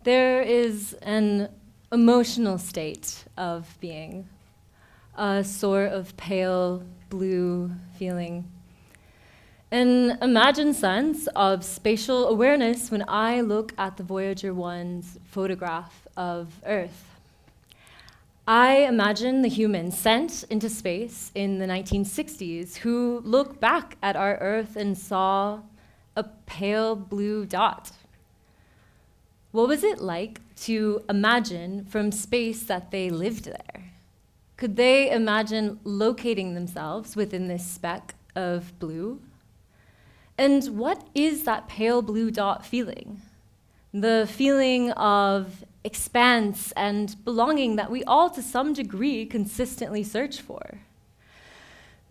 There is an emotional state of being, a sort of pale blue feeling, an imagined sense of spatial awareness when I look at the Voyager 1's photograph of Earth. I imagine the humans sent into space in the 1960s who look back at our Earth and saw a pale blue dot. What was it like to imagine from space that they lived there? Could they imagine locating themselves within this speck of blue? And what is that pale blue dot feeling? The feeling of expanse and belonging that we all, to some degree, consistently search for.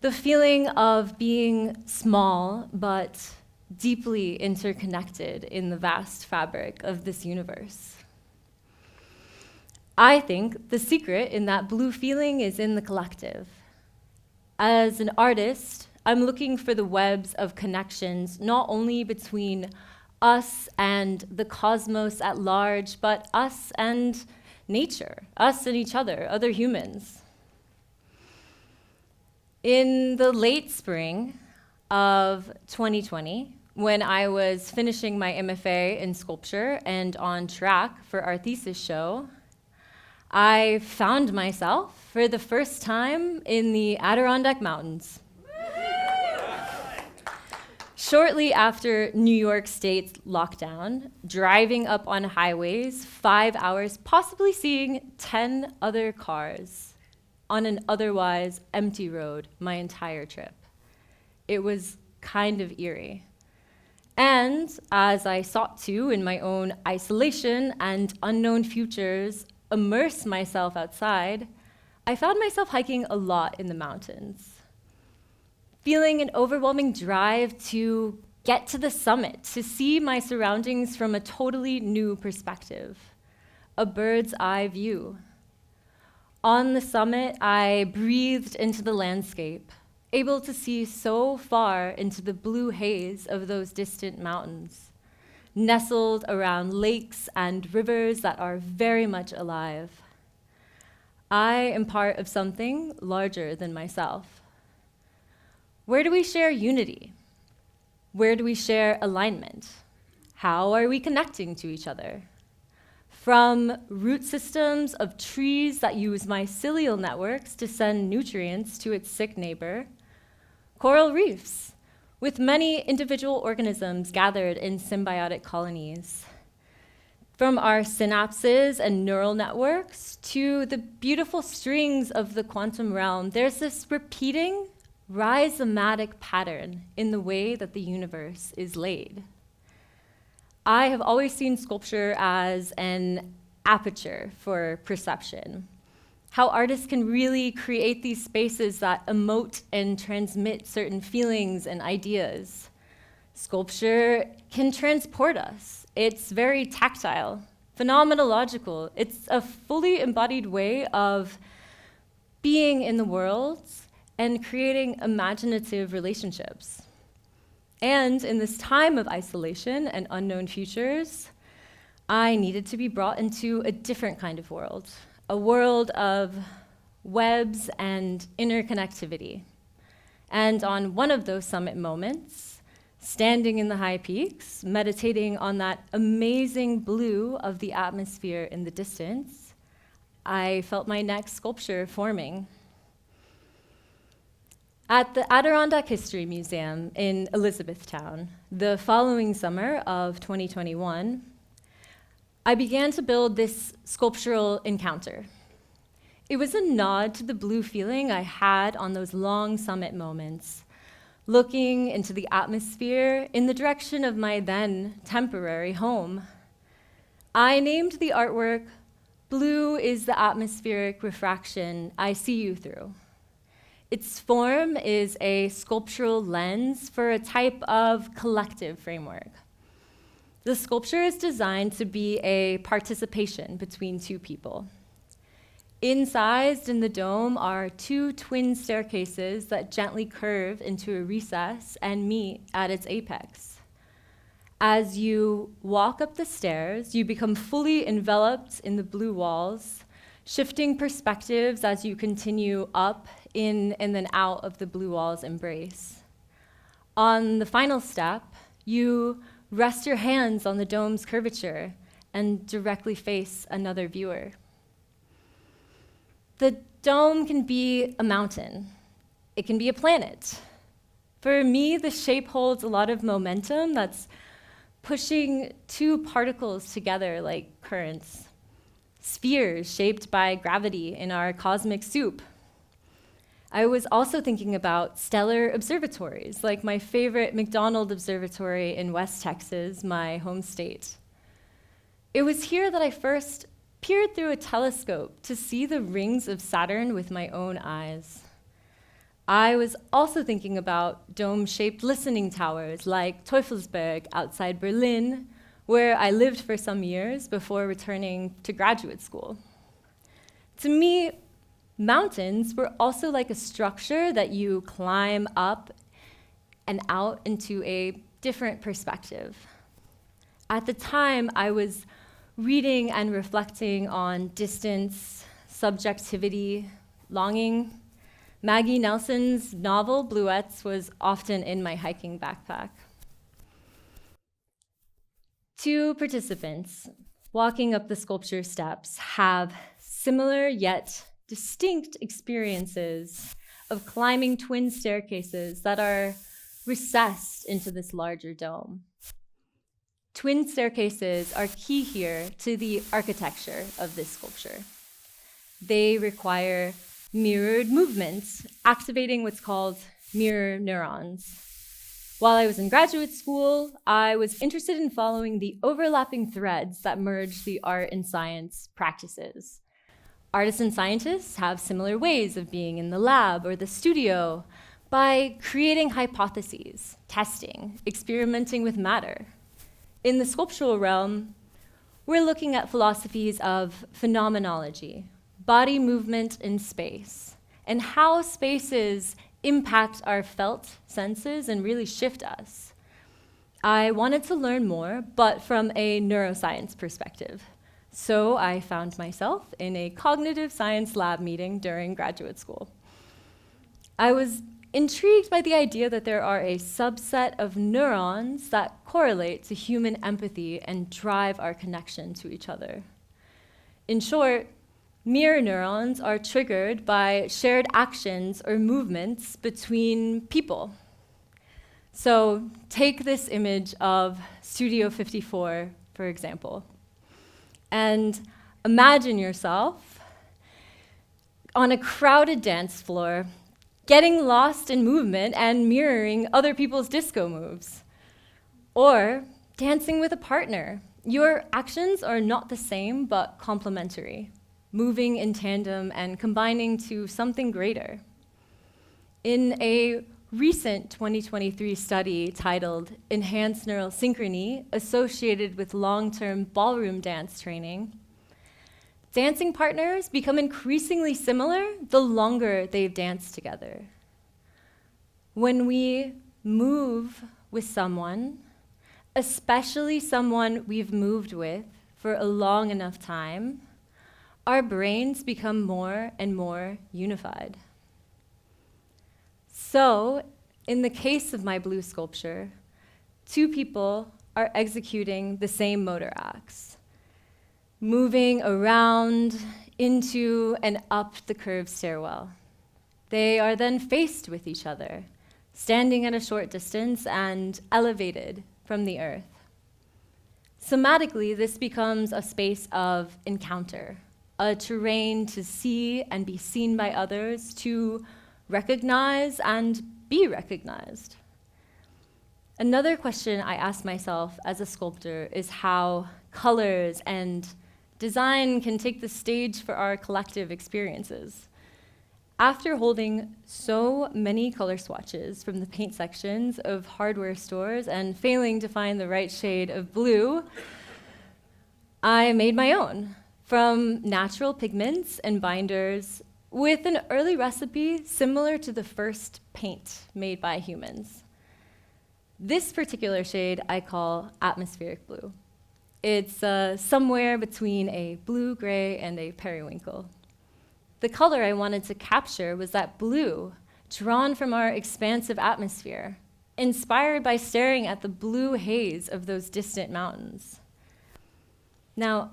The feeling of being small but deeply interconnected in the vast fabric of this universe. I think the secret in that blue feeling is in the collective. As an artist, I'm looking for the webs of connections not only between us and the cosmos at large, but us and nature, us and each other, other humans. In the late spring of 2020, when I was finishing my MFA in sculpture and on track for our thesis show, I found myself for the first time in the Adirondack Mountains. Shortly after New York State's lockdown, driving up on highways 5 hours, possibly seeing 10 other cars on an otherwise empty road my entire trip. It was kind of eerie. And as I sought to, in my own isolation and unknown futures, immerse myself outside, I found myself hiking a lot in the mountains, feeling an overwhelming drive to get to the summit, to see my surroundings from a totally new perspective, a bird's eye view. On the summit, I breathed into the landscape, able to see so far into the blue haze of those distant mountains, nestled around lakes and rivers that are very much alive. I am part of something larger than myself. Where do we share unity? Where do we share alignment? How are we connecting to each other? From root systems of trees that use mycelial networks to send nutrients to its sick neighbor, coral reefs with many individual organisms gathered in symbiotic colonies. From our synapses and neural networks to the beautiful strings of the quantum realm, there's this repeating rhizomatic pattern in the way that the universe is laid. I have always seen sculpture as an aperture for perception, how artists can really create these spaces that emote and transmit certain feelings and ideas. Sculpture can transport us. It's very tactile, phenomenological. It's a fully embodied way of being in the world and creating imaginative relationships. And in this time of isolation and unknown futures, I needed to be brought into a different kind of world, a world of webs and interconnectivity. And on one of those summit moments, standing in the high peaks, meditating on that amazing blue of the atmosphere in the distance, I felt my next sculpture forming. At the Adirondack History Museum in Elizabethtown, the following summer of 2021, I began to build this sculptural encounter. It was a nod to the blue feeling I had on those long summit moments, looking into the atmosphere in the direction of my then temporary home. I named the artwork, "Blue is the atmospheric refraction I see you through." Its form is a sculptural lens for a type of collective framework. The sculpture is designed to be a participation between two people. Incised in the dome are two twin staircases that gently curve into a recess and meet at its apex. As you walk up the stairs, you become fully enveloped in the blue walls, shifting perspectives as you continue up, in, and then out of the blue walls' embrace. On the final step, you rest your hands on the dome's curvature and directly face another viewer. The dome can be a mountain. It can be a planet. For me, the shape holds a lot of momentum that's pushing two particles together like currents, spheres shaped by gravity in our cosmic soup. I was also thinking about stellar observatories, like my favorite McDonald Observatory in West Texas, my home state. It was here that I first peered through a telescope to see the rings of Saturn with my own eyes. I was also thinking about dome-shaped listening towers like Teufelsberg outside Berlin, where I lived for some years before returning to graduate school. To me, mountains were also like a structure that you climb up and out into a different perspective. At the time, I was reading and reflecting on distance, subjectivity, longing. Maggie Nelson's novel, Bluets, was often in my hiking backpack. Two participants walking up the sculpture steps have similar yet distinct experiences of climbing twin staircases that are recessed into this larger dome. Twin staircases are key here to the architecture of this sculpture. They require mirrored movements, activating what's called mirror neurons. While I was in graduate school, I was interested in following the overlapping threads that merge the art and science practices. Artists and scientists have similar ways of being in the lab or the studio by creating hypotheses, testing, experimenting with matter. In the sculptural realm, we're looking at philosophies of phenomenology, body movement in space, and how spaces impact our felt senses and really shift us. I wanted to learn more, but from a neuroscience perspective. So I found myself in a cognitive science lab meeting during graduate school. I was intrigued by the idea that there are a subset of neurons that correlate to human empathy and drive our connection to each other. In short, mirror neurons are triggered by shared actions or movements between people. So take this image of Studio 54, for example, and imagine yourself on a crowded dance floor, getting lost in movement and mirroring other people's disco moves. Or dancing with a partner. Your actions are not the same, but complementary, moving in tandem and combining to something greater. In a recent 2023 study titled Enhanced Neural Synchrony Associated with Long-Term Ballroom Dance Training, dancing partners become increasingly similar the longer they've danced together. When we move with someone, especially someone we've moved with for a long enough time, our brains become more and more unified. So, in the case of my blue sculpture, two people are executing the same motor acts, moving around, into, and up the curved stairwell. They are then faced with each other, standing at a short distance and elevated from the earth. Somatically, this becomes a space of encounter, a terrain to see and be seen by others, to recognize and be recognized. Another question I ask myself as a sculptor is how colors and design can take the stage for our collective experiences. After holding so many color swatches from the paint sections of hardware stores and failing to find the right shade of blue, I made my own from natural pigments and binders with an early recipe similar to the first paint made by humans. This particular shade I call atmospheric blue. It's somewhere between a blue-gray and a periwinkle. The color I wanted to capture was that blue, drawn from our expansive atmosphere, inspired by staring at the blue haze of those distant mountains. Now,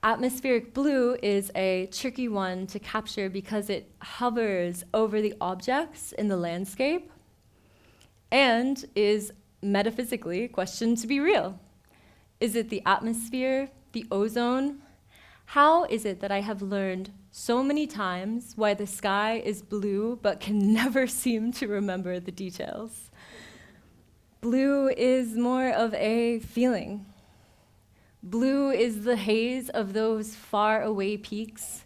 atmospheric blue is a tricky one to capture because it hovers over the objects in the landscape and is metaphysically questioned to be real. Is it the atmosphere, the ozone? How is it that I have learned so many times why the sky is blue but can never seem to remember the details? Blue is more of a feeling. Blue is the haze of those far-away peaks,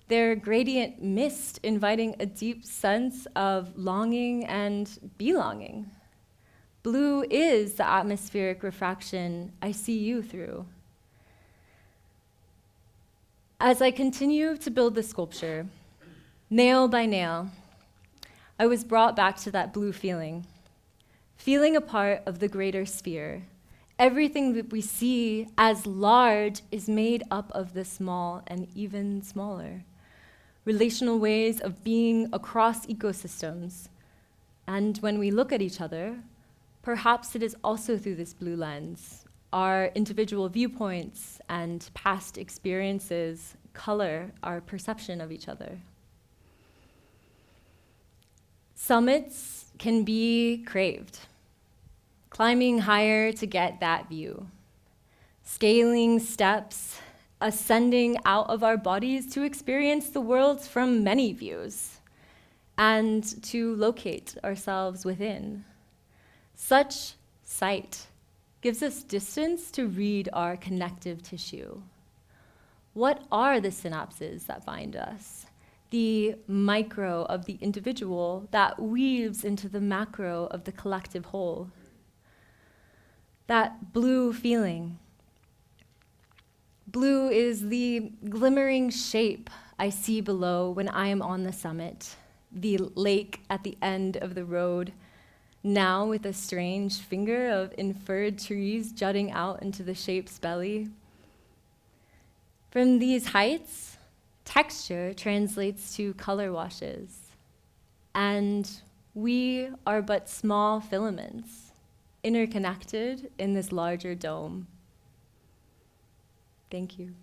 their gradient mist inviting a deep sense of longing and belonging. Blue is the atmospheric refraction I see you through. As I continue to build the sculpture, nail by nail, I was brought back to that blue feeling a part of the greater sphere. Everything that we see as large is made up of the small and even smaller. Relational ways of being across ecosystems. And when we look at each other, perhaps it is also through this blue lens. Our individual viewpoints and past experiences color our perception of each other. Summits can be craved. Climbing higher to get that view. Scaling steps, ascending out of our bodies to experience the world from many views, and to locate ourselves within. Such sight gives us distance to read our connective tissue. What are the synapses that bind us? The micro of the individual that weaves into the macro of the collective whole. That blue feeling. Blue is the glimmering shape I see below when I am on the summit, the lake at the end of the road, now with a strange finger of inferred trees jutting out into the shape's belly. From these heights, texture translates to color washes, and we are but small filaments, interconnected in this larger dome. Thank you.